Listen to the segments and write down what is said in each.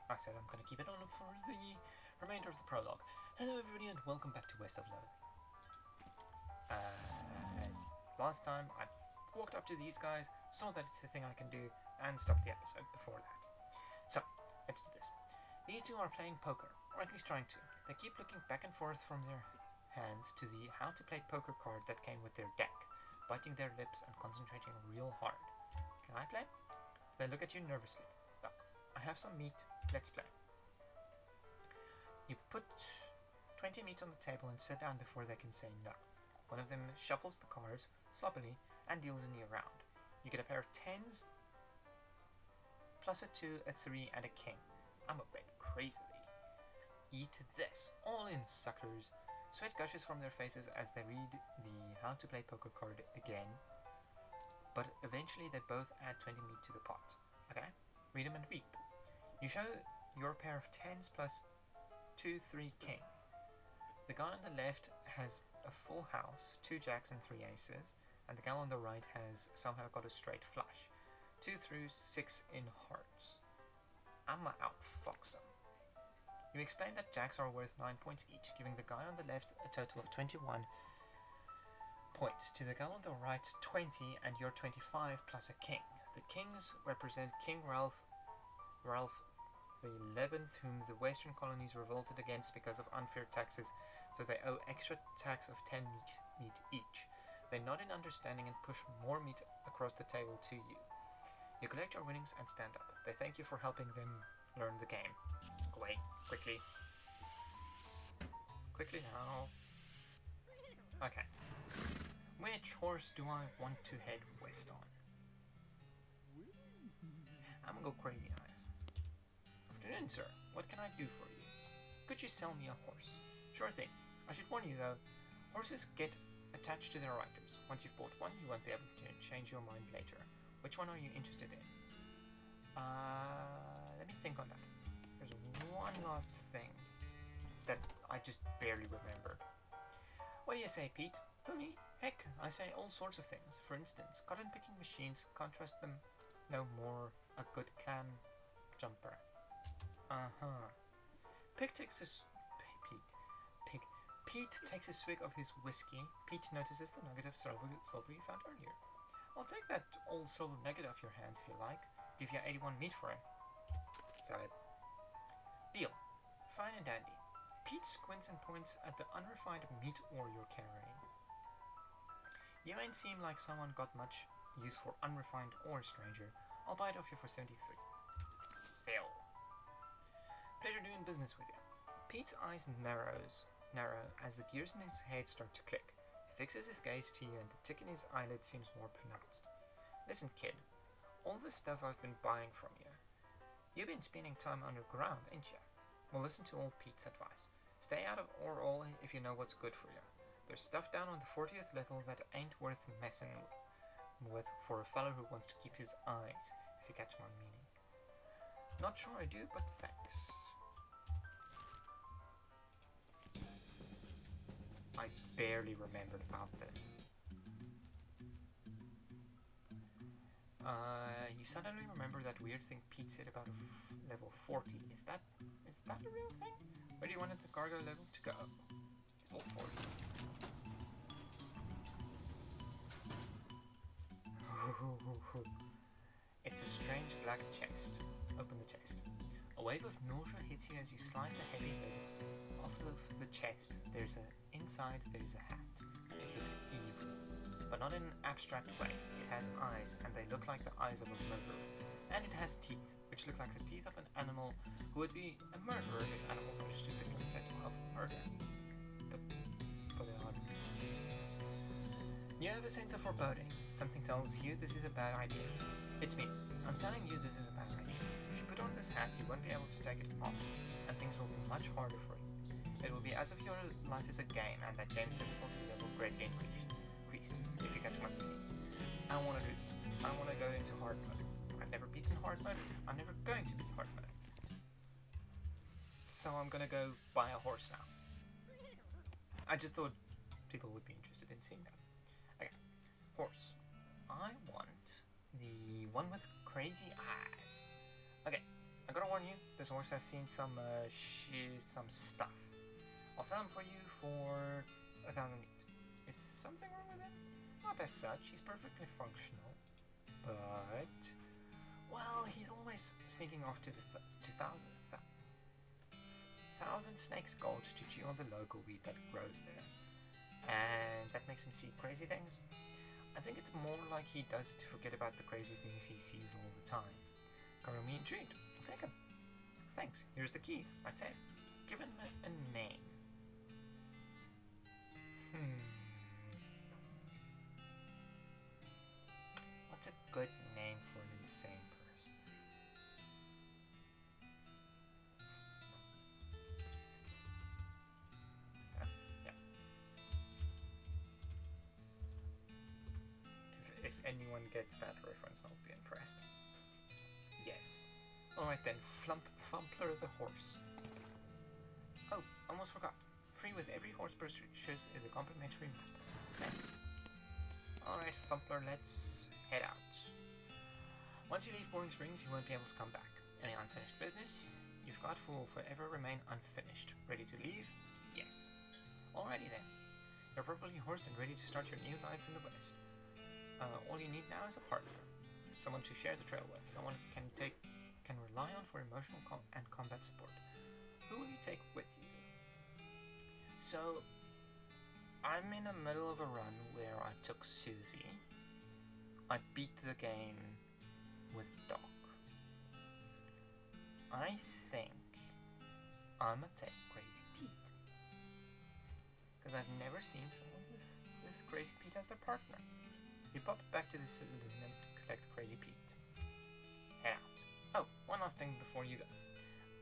I said I'm going to keep it on for the remainder of the prologue. Hello everybody and welcome back to West of Loathing. Last time I walked up to these guys, saw that it's a thing I can do, and stopped the episode before that. So, let's do this. These two are playing poker, or at least trying to. They keep looking back and forth from their hands to the how to play poker card that came with their deck, biting their lips and concentrating real hard. Can I play? They look at you nervously. Well, I have some meat, let's play. You put 20 meat on the table and sit down before they can say no. One of them shuffles the cards sloppily and deals a new round. You get a pair of 10s, plus a 2, a 3, and a king. I'm a bit crazily. Eat this. All in, suckers. Sweat gushes from their faces as they read the how to play poker card again. But eventually they both add 20 meat to the pot. Okay? Read them and weep. You show your pair of 10s plus 2, 3, king. The guy on the left has a full house, 2 jacks and 3 aces, and the gal on the right has somehow got a straight flush, 2 through 6 in hearts. I'ma outfox them. You explain that jacks are worth 9 points each, giving the guy on the left a total of 21 points, to the gal on the right 20 and your 25 plus a king. The kings represent King Ralph the 11th, whom the western colonies revolted against because of unfair taxes, so they owe extra tax of 10 meat each. They nod in understanding and push more meat across the table to you. You collect your winnings and stand up. They thank you for helping them learn the game. Away, quickly. Quickly now. Okay. Which horse do I want to head west on? I'm gonna go crazy eyes. Afternoon, sir. What can I do for you? Could you sell me a horse? Sure thing. I should warn you though, horses get attached to their riders. Once you've bought one, you won't be able to change your mind later. Which one are you interested in? Let me think on that. There's one last thing that I just barely remember. What do you say, Pete? Who, me? Heck, I say all sorts of things. For instance, cotton picking machines, can't trust them no more. A good clam jumper. Uh-huh. Pete takes a swig of his whiskey. Pete notices the nugget of silver you found earlier. I'll take that old silver nugget off your hands if you like. Give you 81 meat for him. Sell it. Deal. Fine and dandy. Pete squints and points at the unrefined meat ore you're carrying. You ain't seem like someone got much use for unrefined ore, stranger. I'll buy it off you for 73. Sell. Pleasure doing business with you. Pete's eyes narrow as the gears in his head start to click. He fixes his gaze to you and the tick in his eyelid seems more pronounced. Listen, kid. All this stuff I've been buying from you. You've been spending time underground, ain't you? Well, listen to old Pete's advice. Stay out of ore all if you know what's good for you. There's stuff down on the 40th level that ain't worth messing with for a fellow who wants to keep his eyes, if you catch my meaning. Not sure I do, but thanks. I barely remembered about this. You suddenly remember that weird thing Pete said about level 40. Is that a real thing? Where do you want the cargo level to go? Level 40. It's a strange black chest. Open the chest. A wave of nausea hits you as you slide the heavy lid off the chest. Inside there's a hat. It looks evil, but not in an abstract way. It has eyes, and they look like the eyes of a murderer. And it has teeth, which look like the teeth of an animal who would be a murderer if animals understood the concept of murder. But they aren't. You have a sense of foreboding. Something tells you this is a bad idea. It's me. I'm telling you this is a bad idea. If you put on this hat, you won't be able to take it off, and things will be much harder for you. It will be as if your life is a game, and that game's difficulty level greatly increased, if you catch my meaning. I want to do this. I want to go into hard mode. I've never beaten hard mode. I'm never going to beat hard mode. So I'm gonna go buy a horse now. I just thought people would be interested in seeing that. Okay, horse. I want the one with crazy eyes. Okay, I gotta warn you, this horse has seen some stuff. I'll sell him for you for 1,000 meat. Is something wrong with him? Not as such, he's perfectly functional. But, well, he's always sneaking off to the thousand snakes gold to chew on the local weed that grows there. And that makes him see crazy things. I think it's more like he does it to forget about the crazy things he sees all the time. Color me intrigued. I'll take him. Thanks. Here's the keys. I'd say. Give him a name. What's a good name for an insane person? Yeah. If anyone gets that reference, I'll be impressed. Yes. Alright then, Fumpler the horse. Oh, almost forgot. Free with every horse purchase is a complimentary map. Thanks. Alright, Fumpler, let's head out. Once you leave Boring Springs, you won't be able to come back. Any unfinished business you've got will forever remain unfinished. Ready to leave? Yes. Alrighty then. You're properly horsed and ready to start your new life in the West. All you need now is a partner. Someone to share the trail with. Someone can rely on for emotional and combat support. Who will you take with you? So, I'm in the middle of a run where I took Susie. I beat the game with Doc. I think I'ma take Crazy Pete. Because I've never seen someone with Crazy Pete as their partner. You pop back to the saloon and collect Crazy Pete. Head out. Oh, one last thing before you go.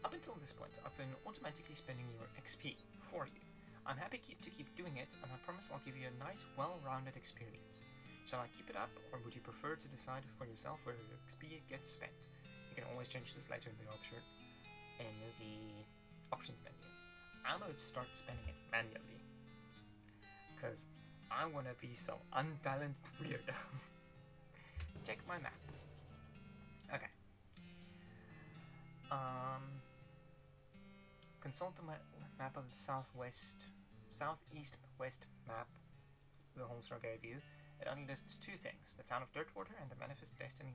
Up until this point, I've been automatically spending your XP for you. I'm happy to keep doing it, and I promise I'll give you a nice, well-rounded experience. Shall I keep it up, or would you prefer to decide for yourself where your XP gets spent? You can always change this later in the options menu. I'm going to start spending it manually, because I want to be some unbalanced weirdo. Check my map. Okay. Consult the map of the southeast west map the Holster gave you. It only lists two things: the town of Dirtwater and the Manifest Destiny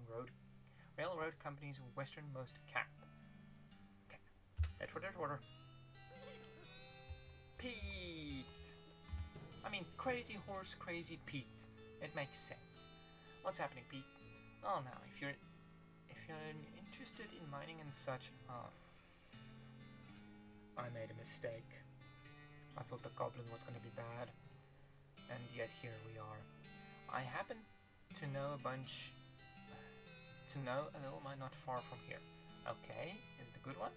Railroad Company's westernmost camp. Okay. Head for Dirtwater. Pete! I mean, Crazy Horse, Crazy Pete. It makes sense. What's happening, Pete? Oh, now, if you're interested in mining and such, I made a mistake. I thought the goblin was going to be bad, and yet here we are. I happen to know a little mine not far from here. Okay, is it a good one?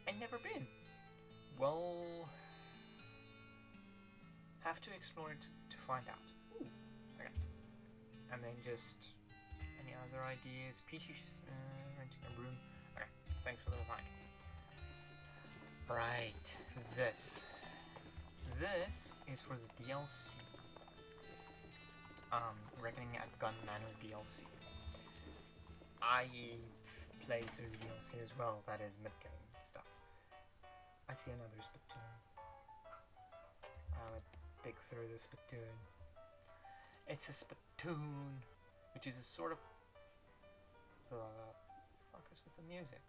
I've never been. Well, have to explore it to find out. Ooh, okay. And then just any other ideas? Peachy, renting a room. Okay, thanks for the reminder. Right, this is for the DLC. Reckoning at Gun Manor DLC. I play through the DLC as well, that is mid-game stuff. I see another spittoon. I'm gonna dig through the spittoon. It's a spittoon, which is a sort of... focus with the music.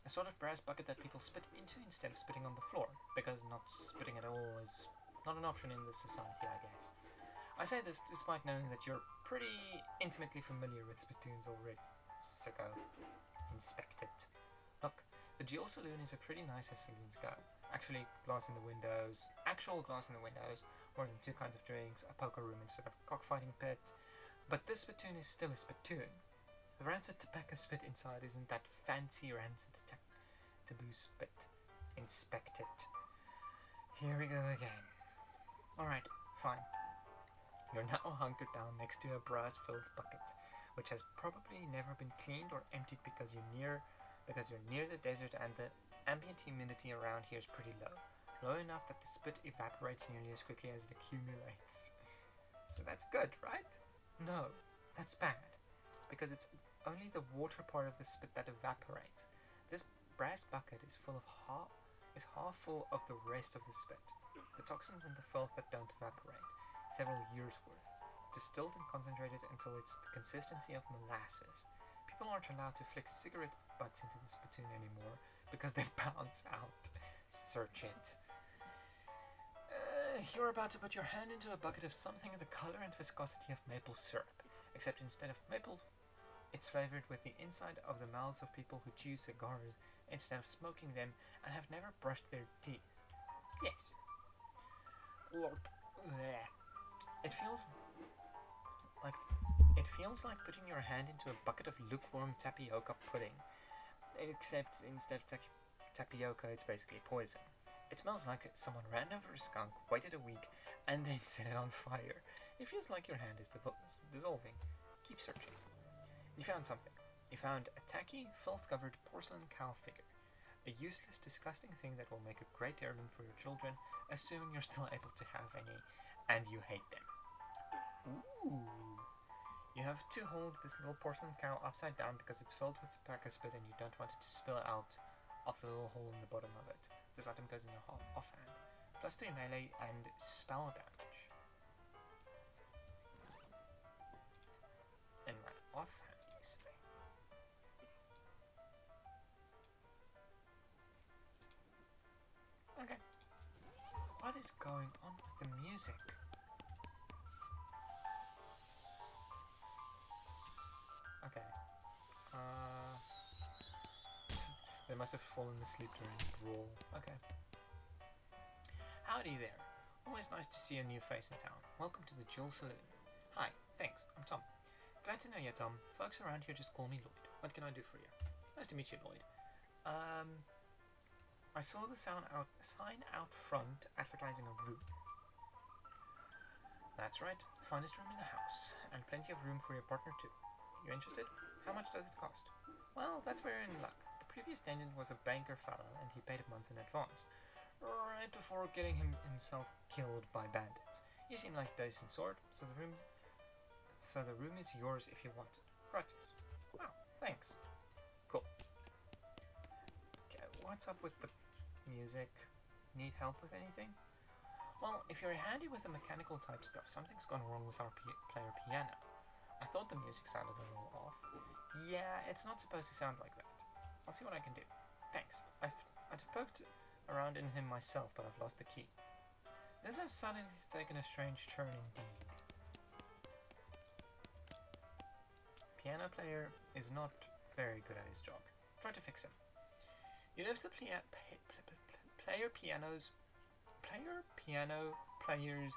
A sort of brass bucket that people spit into instead of spitting on the floor, because not spitting at all is not an option in this society, I guess. I say this despite knowing that you're pretty intimately familiar with spittoons already, so go inspect it. Look, the Jewel Saloon is a pretty nice as saloons go. Actual glass in the windows, more than two kinds of drinks, a poker room instead of a cockfighting pit. But this spittoon is still a spittoon. The rancid tobacco spit inside isn't that fancy rancid taboo spit. Inspect it. Here we go again. Alright, fine. You're now hunkered down next to a brass-filled bucket, which has probably never been cleaned or emptied because you're near the desert and the ambient humidity around here is pretty low. Low enough that the spit evaporates nearly as quickly as it accumulates. So that's good, right? No, that's bad. Because it's only the water part of the spit that evaporates. This brass bucket is half full of the rest of the spit, the toxins and the filth that don't evaporate, several years worth, distilled and concentrated until it's the consistency of molasses. People aren't allowed to flick cigarette butts into the spittoon anymore because they bounce out. Search it. You're about to put your hand into a bucket of something the color and viscosity of maple syrup, except instead of maple, it's flavored with the inside of the mouths of people who chew cigars instead of smoking them and have never brushed their teeth. Yes. It feels like putting your hand into a bucket of lukewarm tapioca pudding, except instead of tapioca, it's basically poison. It smells like someone ran over a skunk, waited a week, and then set it on fire. It feels like your hand is dissolving. Keep searching. You found something. You found a tacky, filth-covered porcelain cow figure. A useless, disgusting thing that will make a great heirloom for your children, assuming you're still able to have any, and you hate them. Ooh. You have to hold this little porcelain cow upside down because it's filled with tobacco spit and you don't want it to spill out of the little hole in the bottom of it. This item goes in your offhand. +3 melee and spell damage. In my offhand, you say. Okay. What is going on with the music? Okay. They must have fallen asleep during the brawl. Okay. Howdy there. Always nice to see a new face in town. Welcome to the Jewel Saloon. Hi, thanks. I'm Tom. Glad to know you, Tom. Folks around here just call me Lloyd. What can I do for you? Nice to meet you, Lloyd. I saw the sign out front advertising a room. That's right. The finest room in the house. And plenty of room for your partner too. You interested? How much does it cost? Well, that's where you're in luck. The previous tenant was a banker fella, and he paid a month in advance, right before getting himself killed by bandits. You seem like a decent sort, so the room is yours if you want it. Gratis. Wow, thanks. Cool. Okay, what's up with the music? Need help with anything? Well, if you're handy with the mechanical type stuff, something's gone wrong with our player piano. I thought the music sounded a little off. Yeah, it's not supposed to sound like that. I'll see what I can do. Thanks. I've poked around in him myself, but I've lost the key. This has suddenly taken a strange turn indeed. Piano player is not very good at his job. Try to fix him. You lift the player player's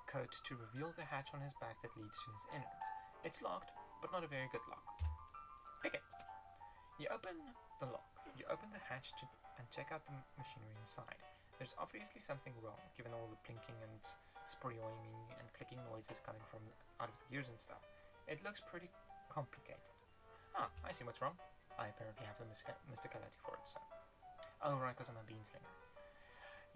coat to reveal the hatch on his back that leads to his innards. It's locked, but not a very good lock. Pick it. You open the lock. You open the hatch and check out the machinery inside. There's obviously something wrong, given all the blinking and sproing and clicking noises coming from out of the gears and stuff. It looks pretty complicated. Ah, I see what's wrong. I apparently have the mysticality for it, so. Oh, right, because I'm a beanslinger.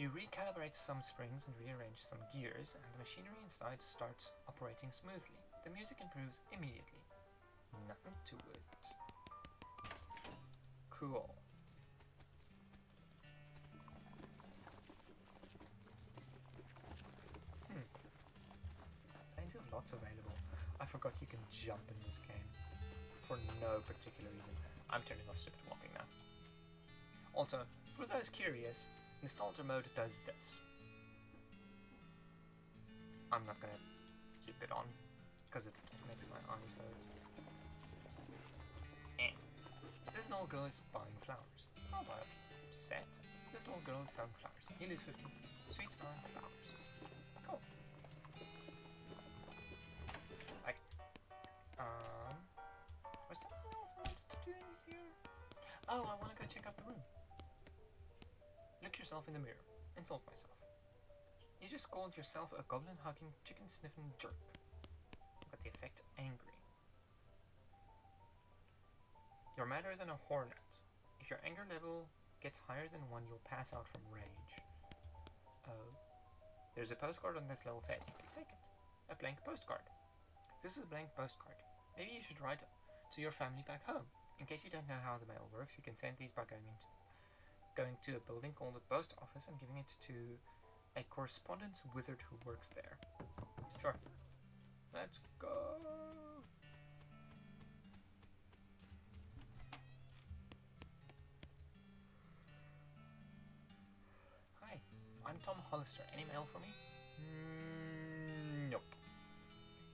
You recalibrate some springs and rearrange some gears, and the machinery inside starts operating smoothly. The music improves immediately. Nothing to it. Cool. Plenty of lots available. I forgot you can jump in this game. For no particular reason. I'm turning off stupid walking now. Also, for those curious, Nostalgia mode does this. I'm not gonna keep it on, because it makes my eyes hurt. This little girl is buying flowers. I'll buy a set. This little girl is selling flowers. You lose 15. Sweet smelling flowers. Cool. Like, was something else I wanted to do in here? Oh, I want to go check out the room. Look yourself in the mirror. Insult myself. You just called yourself a goblin-hugging, chicken-sniffing jerk. Got the effect angry. You're madder than a hornet. If your anger level gets higher than 1, you'll pass out from rage. Oh. There's a postcard on this little table. Take it. A blank postcard. This is a blank postcard. Maybe you should write to your family back home. In case you don't know how the mail works, you can send these by going to a building called the post office and giving it to a correspondence wizard who works there. Sure. Let's go. Hi, I'm Tom Hollister. Any mail for me? Nope.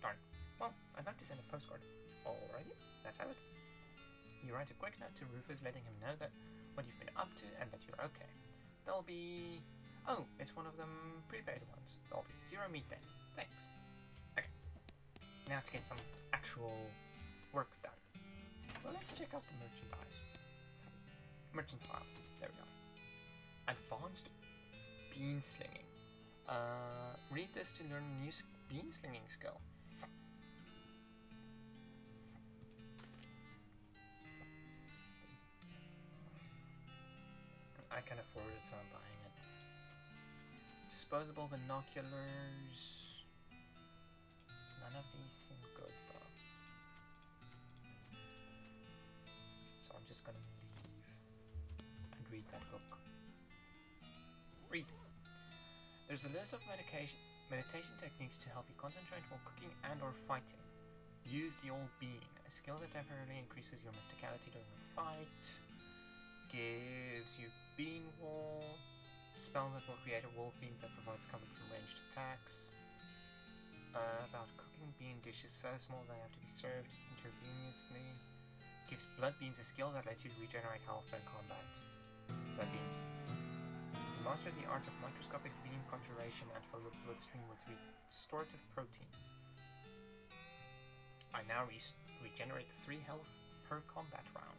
Darn. Well, I'd like to send a postcard. Alrighty, let's have it. You write a quick note to Rufus letting him know that what you've been up to and that you're okay. There'll be... Oh, it's one of them prepaid ones. There'll be 0 meat then. Thanks. Okay. Now to get some actual work done. Well, let's check out the merchandise. Merchant's file. There we go. Advanced bean slinging. Read this to learn a new bean slinging skill. I can afford it, so I'm buying it. Disposable binoculars. None of these seem good, though. So I'm just gonna leave and read that book. Read. There's a list of meditation techniques to help you concentrate while cooking and or fighting. Use the old bean, a skill that temporarily increases your mysticality during a fight. Gives you bean wall, spell that will create a wolf bean that provides cover from ranged attacks. About cooking bean dishes so small they have to be served intravenously. Gives blood beans a skill that lets you regenerate health during combat. Blood beans. You master the art of microscopic bean conjuration and fill your bloodstream with restorative proteins. I now regenerate 3 health per combat round.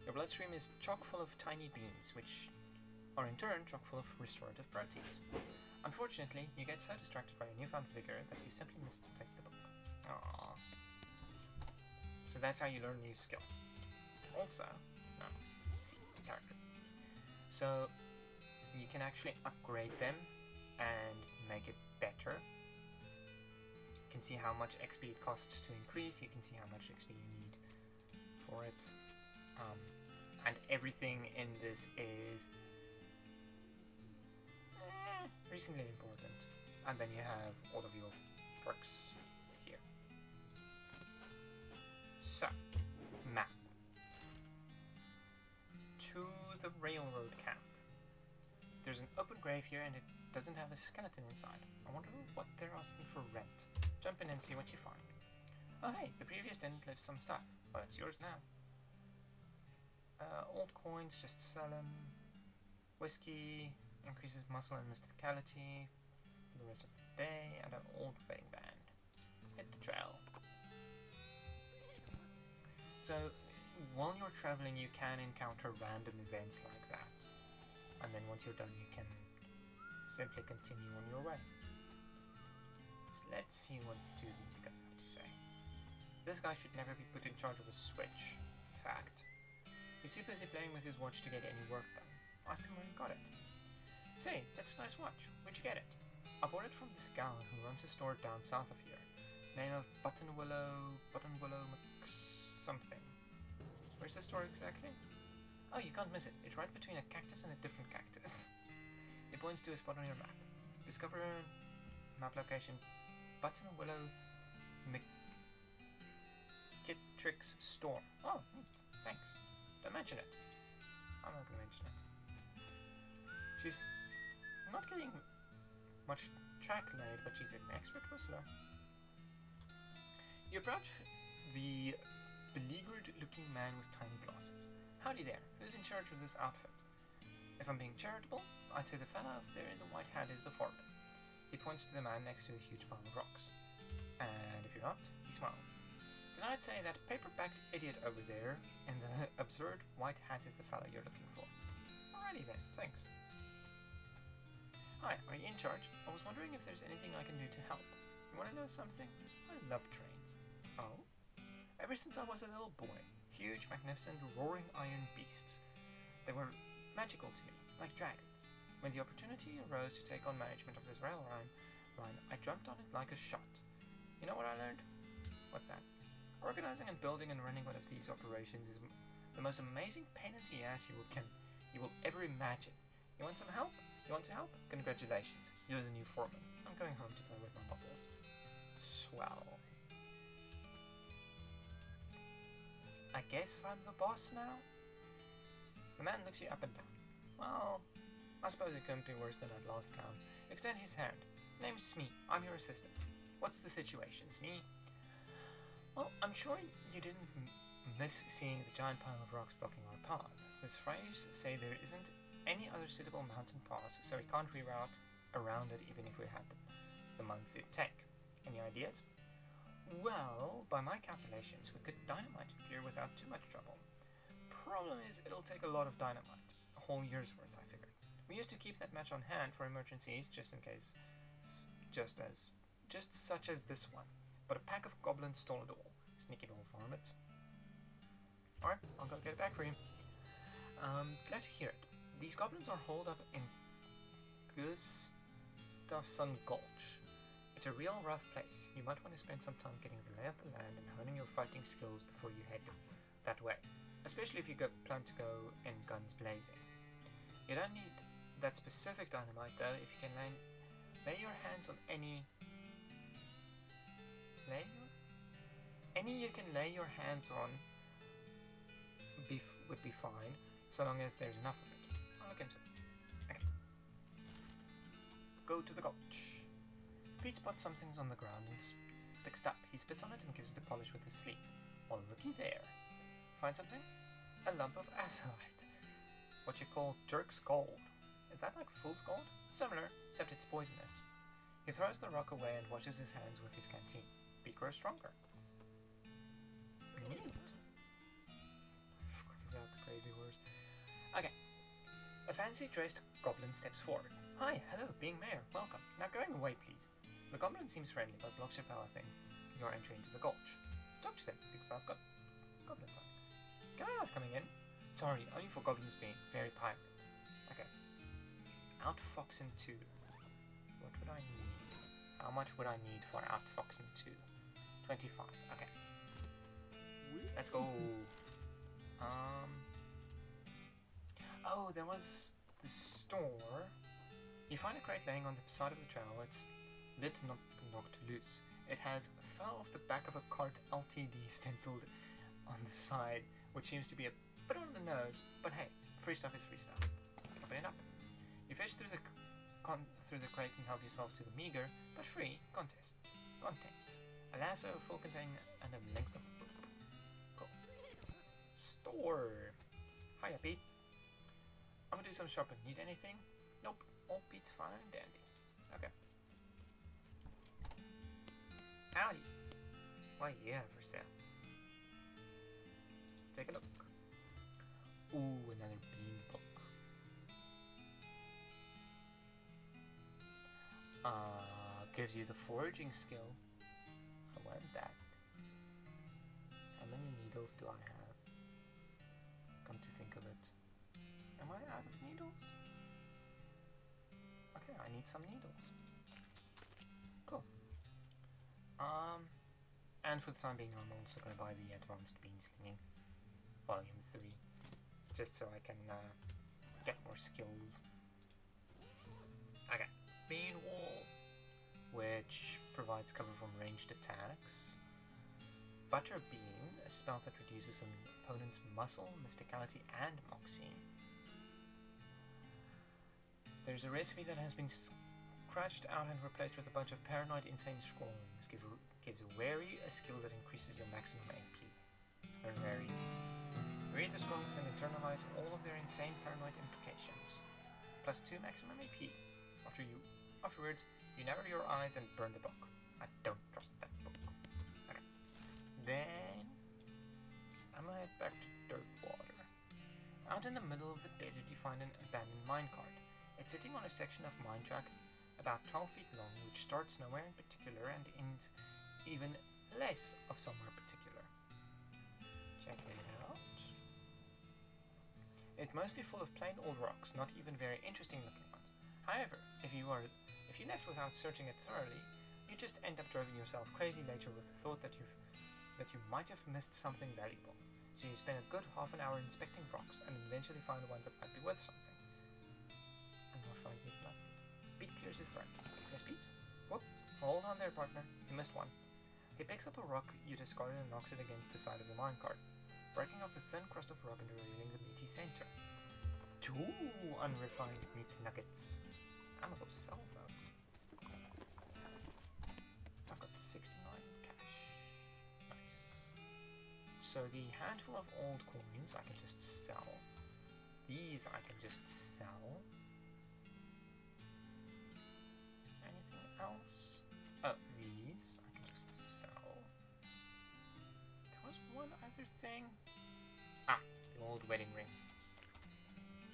Your bloodstream is chock full of tiny beans, which are in turn chock full of restorative proteins. Unfortunately, you get so distracted by your newfound vigor that you simply misplace the book. Aww. So that's how you learn new skills. Also, no, see, the character. So, you can actually upgrade them and make it better. You can see how much XP it costs to increase, you can see how much XP you need for it. And everything in this is reasonably important. And then you have all of your perks here. So, map. To the railroad camp. There's an open grave here and it doesn't have a skeleton inside. I wonder what they're asking for rent. Jump in and see what you find. Oh hey, the previous tenant left some stuff. Well, it's yours now. Old coins, just sell them. Whiskey increases muscle and mysticality for the rest of the day, and an old wedding band. Hit the trail. So, while you're traveling, you can encounter random events like that. And then once you're done, you can simply continue on your way. So let's see what do these guys have to say. This guy should never be put in charge of a switch. Fact. He's too busy playing with his watch to get any work done. Ask him where he got it. Say, that's a nice watch. Where'd you get it? I bought it from this gal who runs a store down south of here. Name of Buttonwillow something. Where's the store exactly? Oh, you can't miss it. It's right between a cactus and a different cactus. It points to a spot on your map. Discover map location Buttonwillow McKittrick's store. Oh, thanks. Don't mention it. I'm not going to mention it. She's not getting much track laid, but she's an expert whistler. You approach the beleaguered-looking man with tiny glasses. Howdy there. Who's in charge of this outfit? If I'm being charitable, I'd say the fella up there in the white hat is the foreman. He points to the man next to a huge pile of rocks. And if you're not, he smiles. Then I'd say that paper-backed idiot over there in the absurd white hat is the fella you're looking for. Alrighty then, thanks. Hi, are you in charge? I was wondering if there's anything I can do to help. You want to know something? I love trains. Oh? Ever since I was a little boy, huge, magnificent, roaring iron beasts. They were magical to me, like dragons. When the opportunity arose to take on management of this railroad line, I jumped on it like a shot. You know what I learned? What's that? Organizing and building and running one of these operations is the most amazing pain in the ass you will ever imagine. You want some help? You want to help? Congratulations, you're the new foreman. I'm going home to play with my bubbles. Swell. I guess I'm the boss now? The man looks you up and down. Well, I suppose it couldn't be worse than that last clown. Extends his hand. Name's Smee. I'm your assistant. What's the situation, Smee? Well, I'm sure you didn't miss seeing the giant pile of rocks blocking our path. The phrase say there isn't any other suitable mountain pass, so we can't reroute around it even if we had the months it'd take. Any ideas? Well, by my calculations, we could dynamite it here without too much trouble. Problem is, it'll take a lot of dynamite. A whole year's worth, I figured. We used to keep that match on hand for emergencies, just in case. Just such as this one. But a pack of goblins stole it all. Sneaky little varmints. Alright, I'll go get it back for you. Glad to hear it. These goblins are holed up in Gustafsson Gulch. It's a real rough place. You might want to spend some time getting the lay of the land and honing your fighting skills before you head that way. Especially if you plan to go in guns blazing. You don't need that specific dynamite though. If you can lay your hands on any you can lay your hands on would be fine, so long as there's enough of it. I'll look into it. Okay. Go to the gulch. Pete spots some things on the ground and picks it up. He spits on it and gives it a polish with his sleeve. Well, looky there. Find something? A lump of azurite. What you call jerk's gold. Is that like fool's gold? Similar, except it's poisonous. He throws the rock away and washes his hands with his canteen. Pete grows stronger. Neat. I forgot about the crazy words. Okay. A fancy dressed goblin steps forward. Hi, hello, being mayor, welcome. Now going away, please. The goblin seems friendly, but blocks your power thing. Your entry into the gulch. Talk to them, because I've got goblin time. Can I not coming in? Sorry, only for goblins being very pirate. Okay. Outfoxing 2. What would I need? How much would I need for outfoxing 2? 25. Okay. Let's go. Oh, there was the store. You find a crate laying on the side of the trail. It's lit, not knocked loose. It has fell off the back of a cart LTD stenciled on the side, which seems to be a bit on the nose, but hey, free stuff is free stuff. Open it up. You fish through the crate and help yourself to the meager, but free, contents. A lasso, full contain, and a length of rope. Cool. Store. Hiya, Pete. I'm gonna do some shopping. Need anything? Nope. All Pete's fine and dandy. Okay. Howdy. What do you have for sale? Take a look. Ooh, another bean book. Gives you the foraging skill. I want that. How many needles do I have? Come to think of it. Am I out of needles? Okay, I need some needles. Cool. And for the time being, I'm also going to buy the Advanced Bean Slinging Volume 3. Just so I can get more skills. Okay. Bean Wall, which provides cover from ranged attacks. Butter Bean, a spell that reduces an opponent's muscle, mysticality, and moxie. There's a recipe that has been scratched out and replaced with a bunch of paranoid insane scrawlings. Gives a wary a skill that increases your maximum AP. Wary. Read the scrawlings and internalize all of their insane paranoid implications. Plus 2 maximum AP. Afterwards, you narrow your eyes and burn the book. I don't trust that book. Okay. Then I'm gonna head back to Dirtwater. Out in the middle of the desert, you find an abandoned minecart. It's sitting on a section of mine track about 12 feet long, which starts nowhere in particular and ends even less of somewhere particular. Check it out. It's mostly full of plain old rocks, not even very interesting looking ones. However, if you left without searching it thoroughly, you just end up driving yourself crazy later with the thought that that you might have missed something valuable. So you spend a good half an hour inspecting rocks and eventually find one that might be worth something. I'm not finding it now. Pete clears his throat. Yes, Pete? Whoop. Hold on there, partner. You missed one. He picks up a rock you discarded and knocks it against the side of the minecart, breaking off the thin crust of rock and revealing the meaty center. 2 unrefined meat nuggets. I'm gonna go sell those. I've got 69 cash. Nice. So the handful of old coins I can just sell. These I can just sell. Anything else? Oh, these I can just sell. There was one other thing. Ah, the old wedding ring.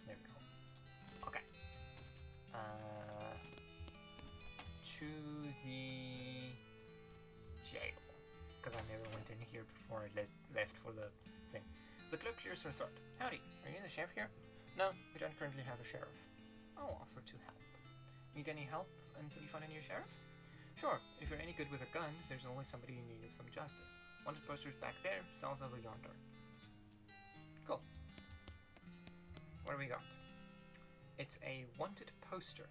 There we go. Okay. To the jail. Because I never went in here before I left for the thing. The clerk clears her throat. Howdy, are you the sheriff here? No, we don't currently have a sheriff. I'll offer to help. Need any help until you find a new sheriff? Sure, if you're any good with a gun, there's always somebody in need of some justice. Wanted posters back there, cells over yonder. Cool. What do we got? It's a wanted poster.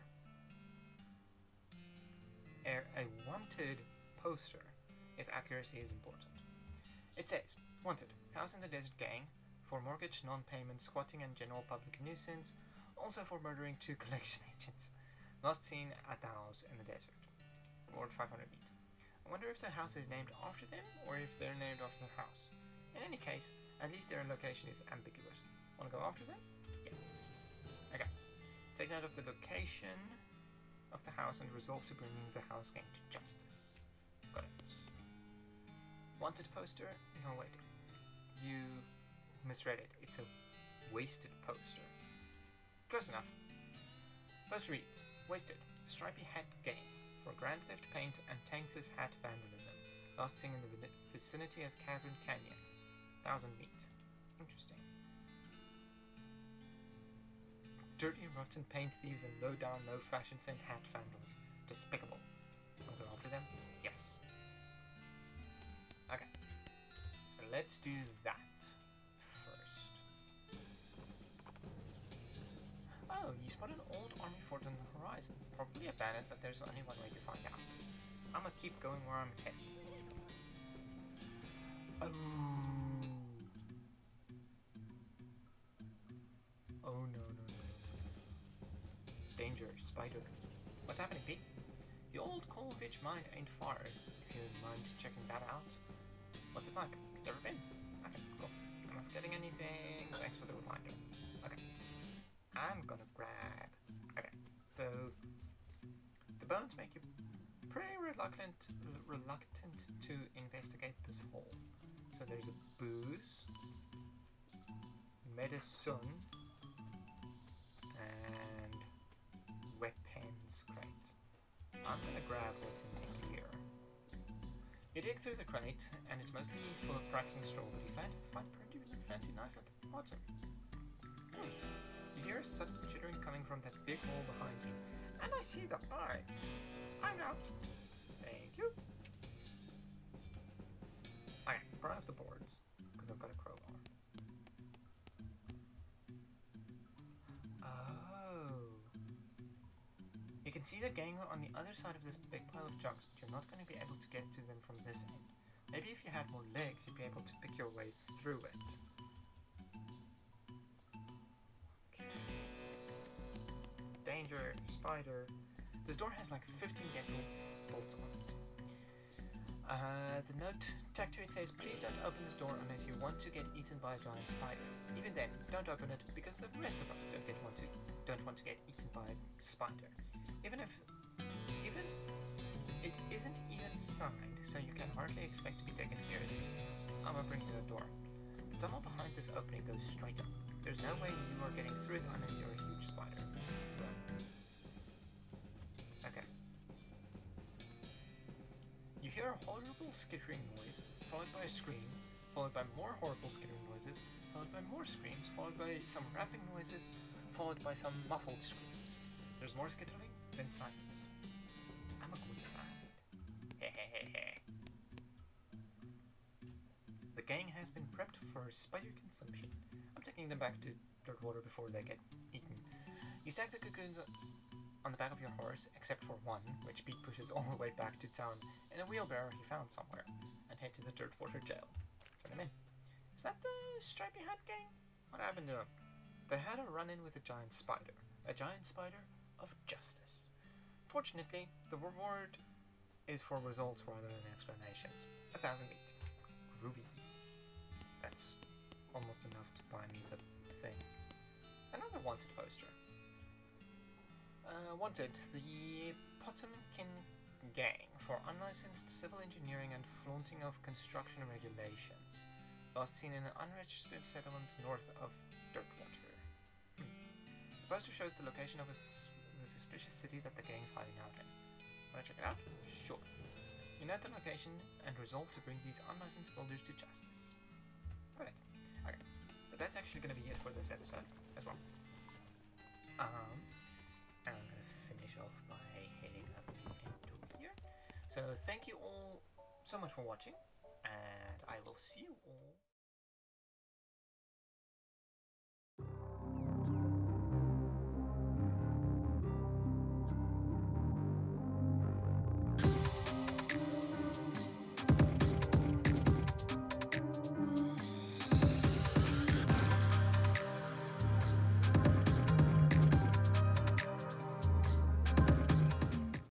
A wanted poster, if accuracy is important. It says, wanted, house in the desert gang, for mortgage, non-payment, squatting and general public nuisance, also for murdering 2 collection agents. Last seen at the house in the desert. Reward 500 meat. I wonder if the house is named after them, or if they're named after the house. In any case, at least their location is ambiguous. Wanna go after them? Yes. Okay. Take note of the location of the house and resolve to bring the house gang to justice. Got it. Wanted poster? No, wait. You misread it. It's a wasted poster. Close enough. Poster reads, wasted. Stripy hat gang for grand theft paint and tankless hat vandalism. Last seen in the vicinity of Cavern Canyon. 1,000 meat. Interesting. Dirty, rotten paint thieves and low-down, no-fashion scent hat vandals. Despicable. Want to go after them? Yes. Okay. So let's do that first. Oh, you spot an old army fort on the horizon. Probably abandoned, but there's only one way to find out. I'm gonna keep going where I'm headed. Oh. Oh no. Danger, spider. What's happening, Pete? The old coal ridge mine ain't far, if you mind checking that out. What's it like? Never been? Okay, cool. I'm not forgetting anything. Thanks for the reminder. Okay. I'm gonna grab... Okay, so... The bones make you pretty reluctant to investigate this hole. So there's a booze, medicine, and weapons crate. I'm gonna grab what's in here. You dig through the crate, and it's mostly full of cracking straw, but you find a pretty fancy knife at the bottom. You hear a sudden chittering coming from that big hole behind you, and I see the eyes. I'm out. Thank you. Okay, pry off the boards, because I've got a crowbar. You can see the gang on the other side of this big pile of junks, but you're not going to be able to get to them from this end. Maybe if you had more legs, you'd be able to pick your way through it. Okay. Danger, spider. This door has like 15 deadbolts on it. The note tacked to it says, please don't open this door unless you want to get eaten by a giant spider. Even then, don't open it because the rest of us don't want to get eaten by a spider. Even it isn't even signed, so you can hardly expect to be taken seriously. I'm gonna bring you the door. The tunnel behind this opening goes straight up. There's no way you are getting through it unless you're a huge spider. Run. Okay. You hear a horrible skittering noise, followed by a scream, followed by more horrible skittering noises, followed by more screams, followed by some rapping noises, followed by some muffled screams. There's more skittering, then silence. I'm a go inside. has been prepped for spider consumption. I'm taking them back to Dirtwater before they get eaten. You stack the cocoons on the back of your horse, except for one, which Pete pushes all the way back to town in a wheelbarrow he found somewhere, and head to the Dirtwater jail. Turn them in. Is that the stripy hat gang? What happened to them? They had a run-in with a giant spider of justice. Fortunately, the reward is for results rather than explanations. 1,000 meat. Groovy. That's almost enough to buy me the thing. Another wanted poster. Wanted, the Potemkin gang for unlicensed civil engineering and flaunting of construction regulations. Last seen in an unregistered settlement north of Dirtwater. The poster shows the location of the suspicious city that the gang's hiding out in. Wanna check it out? Sure. You note the location and resolve to bring these unlicensed builders to justice. Brilliant. Okay. But that's actually going to be it for this episode as well. And I'm going to finish off by heading up into here. So thank you all so much for watching, and I will see you all